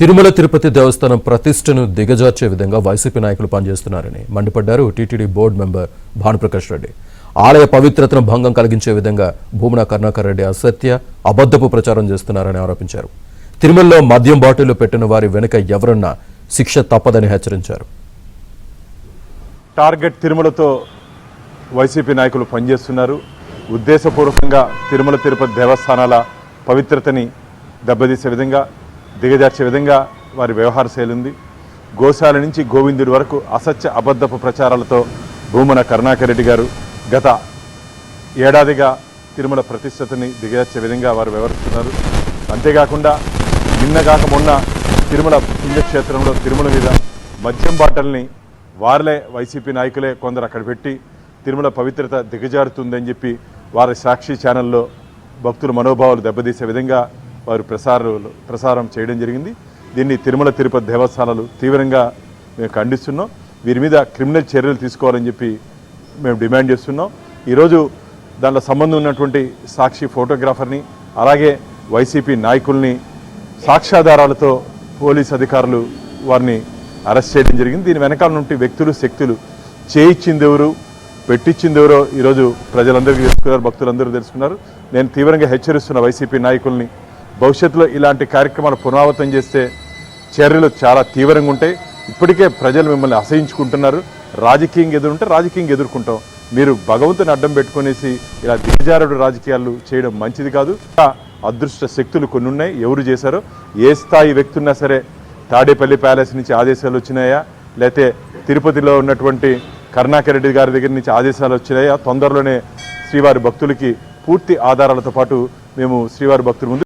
తిరుమల తిరుపతి దేవస్థానం ప్రతిష్టను దిగజార్చే విధంగా వైసీపీ నాయకులు పనిచేస్తున్నారని మండిపడ్డారు TTD board member Bhanuprakash Reddy. ఆలయ పవిత్రతను భంగం కలిగించే విధంగా భూమన కరుణాకర్ రెడ్డి అసత్య అబద్ధపు ప్రచారం చేస్తున్నారని ఆరోపించారు. తిరుమలలో మద్యం బాటిళ్లు పెట్టిన వారి వెనుక ఎవరున్నా శిక్ష తప్పదని హెచ్చరించారు. టార్గెట్ తిరుమలతో వైసీపీ నాయకులు పనిచేస్తున్నారు. ఉద్దేశపూర్వకంగా తిరుమల తిరుపతి దేవస్థానాల పవిత్రతని దెబ్బతీసే విధంగా, దిగజార్చే విధంగా వారి వ్యవహార శైలి ఉంది. గోశాల నుంచి గోవిందుడి వరకు అసత్య అబద్ధపు ప్రచారాలతో భూమన కరుణాకర్ రెడ్డి గారు గత ఏడాదిగా తిరుమల ప్రతిష్టతని దిగజార్చే విధంగా వారు వ్యవహరిస్తున్నారు. అంతేకాకుండా నిన్నగాక మొన్న తిరుమల పుణ్యక్షేత్రంలో తిరుమల మీద మద్యం బాటల్ని వారిలే వైసీపీ నాయకులే కొందరు అక్కడ పెట్టి తిరుమల పవిత్రత దిగజారుతుందని చెప్పి వారి సాక్షి ఛానల్లో భక్తుల మనోభావాలు దెబ్బతీసే విధంగా వారు ప్రసారం చేయడం జరిగింది. దీన్ని తిరుమల తిరుపతి దేవస్థానాలు తీవ్రంగా మేము ఖండిస్తున్నాం. వీరి మీద క్రిమినల్ చర్యలు తీసుకోవాలని చెప్పి మేము డిమాండ్ చేస్తున్నాం. ఈరోజు దాంట్లో సంబంధం ఉన్నటువంటి సాక్షి ఫోటోగ్రాఫర్ని, అలాగే వైసీపీ నాయకుల్ని సాక్ష్యాధారాలతో పోలీస్ అధికారులు వారిని అరెస్ట్ చేయడం జరిగింది. దీని వెనకాల నుండి వ్యక్తులు, శక్తులు చేయించిందెవరు, పెట్టించిందెవరో ఈరోజు ప్రజలందరికీ తెలుసుకున్నారు, భక్తులందరూ తెలుసుకున్నారు. నేను తీవ్రంగా హెచ్చరిస్తున్న వైసీపీ నాయకుల్ని, భవిష్యత్తులో ఇలాంటి కార్యక్రమాలు పునరావృతం చేస్తే చర్యలు చాలా తీవ్రంగా ఉంటాయి. ఇప్పటికే ప్రజలు మిమ్మల్ని అసహించుకుంటున్నారు. రాజకీయంగా ఎదురుంటే రాజకీయంగా ఎదుర్కొంటాం. మీరు భగవంతుని అడ్డం పెట్టుకునేసి ఇలా దిగజారుడు రాజకీయాలు చేయడం మంచిది కాదు. అదృష్ట శక్తులు కొన్ని ఉన్నాయి, ఎవరు చేశారో. ఏ స్థాయి వ్యక్తి ఉన్నా సరే తాడేపల్లి ప్యాలెస్ నుంచి ఆదేశాలు వచ్చినాయా, లేకపోతే తిరుపతిలో ఉన్నటువంటి కరుణాకర్ రెడ్డి గారి దగ్గర నుంచి ఆదేశాలు వచ్చినాయా, తొందరలోనే శ్రీవారి భక్తులకి పూర్తి ఆధారాలతో పాటు మేము శ్రీవారి భక్తుల ముందు